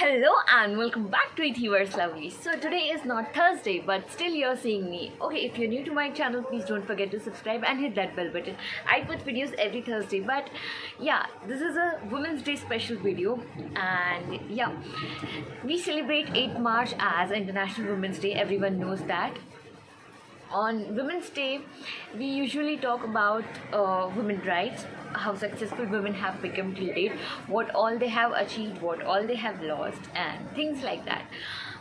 Hello and welcome back to Ethivers Lovely. So today is not Thursday, but still you're seeing me. Okay, if you're new to my channel, please don't forget to subscribe and hit that bell button. I put videos every Thursday, but yeah, this is a Women's Day special video, and yeah, we celebrate 8th March as International Women's Day. Everyone knows that. On Women's Day, we usually talk about women's rights, how successful women have become till date, what all they have achieved, what all they have lost, and things like that.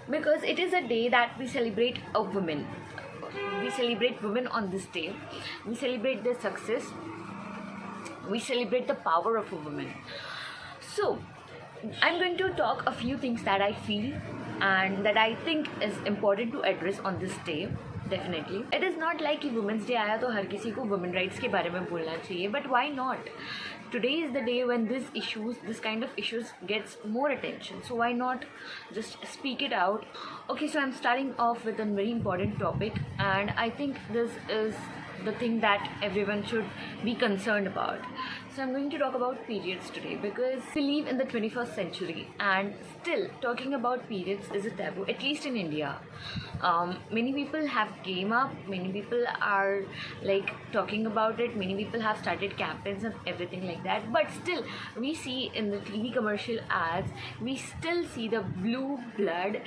Because it is a day that we celebrate a woman. We celebrate women on this day. We celebrate their success. We celebrate the power of a woman. So, I'm going to talk a few things that I feel and that I think is important to address on this day. Definitely, it is not like कि women's day आया तो हर किसी को women rights के बारे में बोलना चाहिए, but why not? Today is the day when this kind of issues gets more attention, so why not just speak it out? Okay, so I'm starting off with a very important topic, and I think this is the thing that everyone should be concerned about. So I'm going to talk about periods today because we live in the 21st century and still talking about periods is a taboo, at least in India. Many people have came up, many people are like talking about it, many people have started campaigns and everything like that, but still we see in the TV commercial ads, we still see the blue blood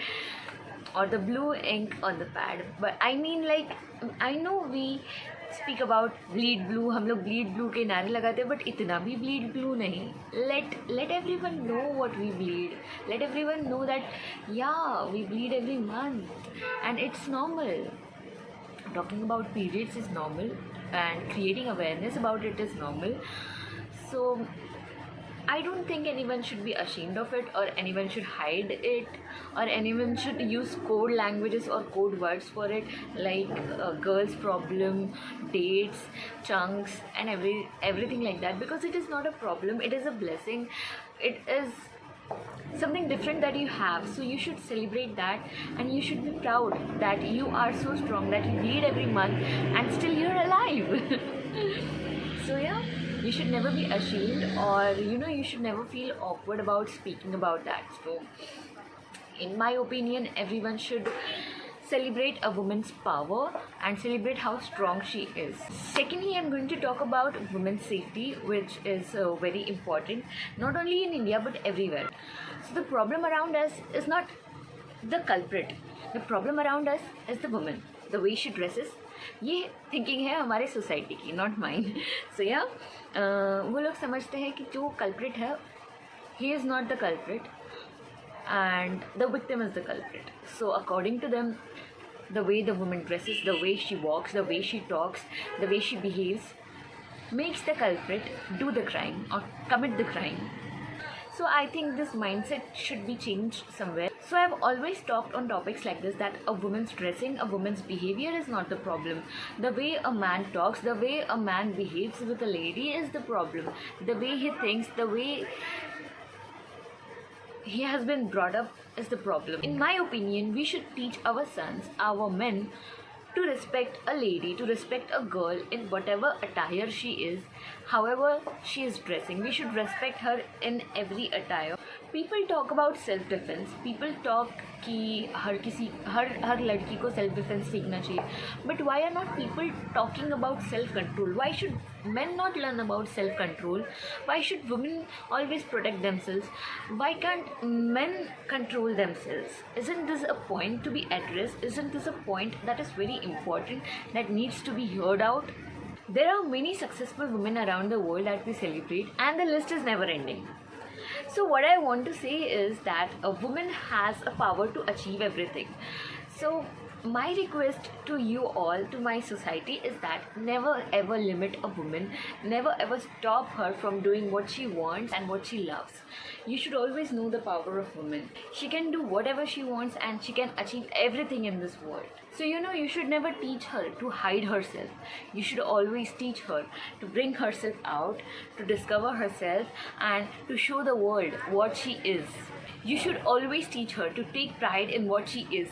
or the blue ink on the pad. But I mean, like, I know we speak about bleed blue, हम लोग bleed blue के नारे लगाते हैं, but इतना भी bleed blue नहीं. Let everyone know what we bleed. Let everyone know that yeah, we bleed every month and it's normal. Talking about periods is normal and creating awareness about it is normal. So I don't think anyone should be ashamed of it, or anyone should hide it, or anyone should use code languages or code words for it, like girls problem, dates, chunks, and everything like that, because it is not a problem, it is a blessing, it is something different that you have. So you should celebrate that and you should be proud that you are so strong that you bleed every month and still you're alive. So yeah, you should never be ashamed, or you should never feel awkward about speaking about that. So in my opinion, everyone should celebrate a woman's power and celebrate how strong she is. Secondly, I'm going to talk about women's safety, which is very important, not only in India but everywhere. So the problem around us is not the culprit. The problem around us is the woman, the way she dresses. ये thinking है हमारे society की, not mind. सो या वो लोग समझते हैं कि जो कल्प्रिट है, he is not the culprit and the victim is the culprit. So according to them, the way the woman dresses, the way she walks, the way she talks, the way she behaves makes the culprit do the crime or commit the crime. So I think this mindset should be changed somewhere. So I've always talked on topics like this, that a woman's dressing, a woman's behavior is not the problem. The way a man talks, the way a man behaves with a lady is the problem. The way he thinks, the way he has been brought up is the problem. In my opinion, we should teach our sons, our men, to respect a lady, to respect a girl in whatever attire she is, however she is dressing. We should respect her in every attire. People talk about self defense. People talk कि हर लड़की को self defense सीखना चाहिए. But why are not people talking about self control? Why should men not learn about self control? Why should women always protect themselves? Why can't men control themselves? Isn't this a point to be addressed? Isn't this a point that is very important, that needs to be heard out? There are many successful women around the world that we celebrate, and the list is never ending. So what I want to say is that a woman has a power to achieve everything. So my request to you all, to my society, is that never ever limit a woman, never ever stop her from doing what she wants and what she loves. You should always know the power of women. She can do whatever she wants and she can achieve everything in this world. So you should never teach her to hide herself. You should always teach her to bring herself out, to discover herself and to show the world what she is. You should always teach her to take pride in what she is,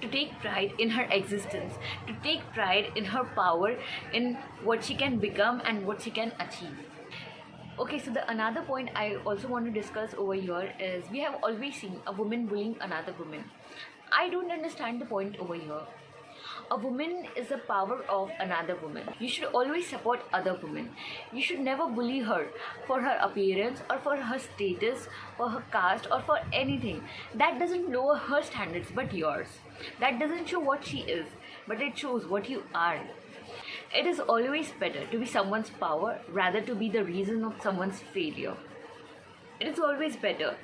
to take pride in her existence, to take pride in her power, in what she can become and what she can achieve. Okay, so the another point I also want to discuss over here is we have always seen a woman bullying another woman. I don't understand the point over here. A woman is the power of another woman. You should always support other women. You should never bully her for her appearance or for her status, for her caste or for anything. That doesn't lower her standards but yours. That doesn't show what she is, but it shows what you are. It is always better to be someone's power rather to be the reason of someone's failure. It is always better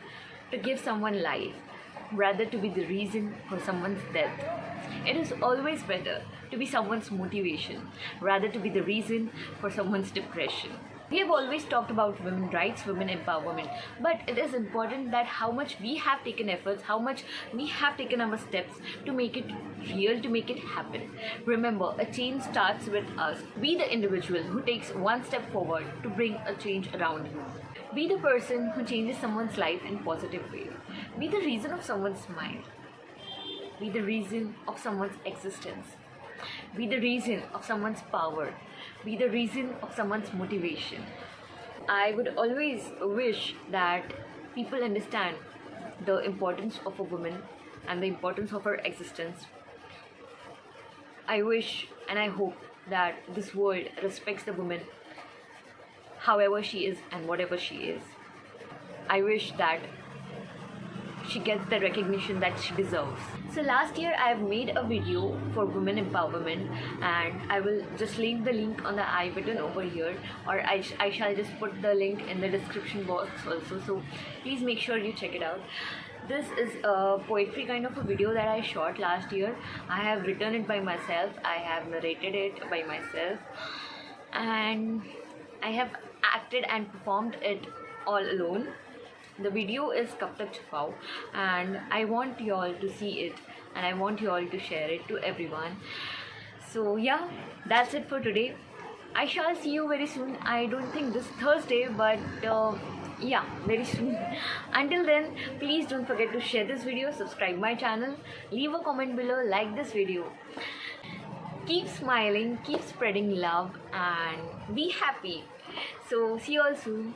to give someone life rather to be the reason for someone's death. It is always better to be someone's motivation rather to be the reason for someone's depression. We have always talked about women's rights, women empowerment, but it is important that how much we have taken efforts, how much we have taken our steps to make it real, to make it happen. Remember, a change starts with us. Be the individual who takes one step forward to bring a change around you. Be the person who changes someone's life in positive way. Be the reason of someone's mind. Be the reason of someone's existence. Be the reason of someone's power. Be the reason of someone's motivation. I would always wish that people understand the importance of a woman and the importance of her existence. I wish and I hope that this world respects the woman however she is and whatever she is. I wish that she gets the recognition that she deserves. So last year I have made a video for women empowerment, and I will just leave the link on the I button over here, or I shall just put the link in the description box also, so please make sure you check it out. This is a poetry kind of a video that I shot last year. I have written it by myself, I have narrated it by myself, and I have acted and performed it all alone. The video is Kab Tak Chupao, and I want you all to see it and I want you all to share it to everyone. So yeah, that's it for today. I shall see you very soon. I don't think this Thursday, but yeah, very soon. Until then, please don't forget to share this video, subscribe my channel, leave a comment below, like this video. Keep smiling, keep spreading love, and be happy. So see you all soon.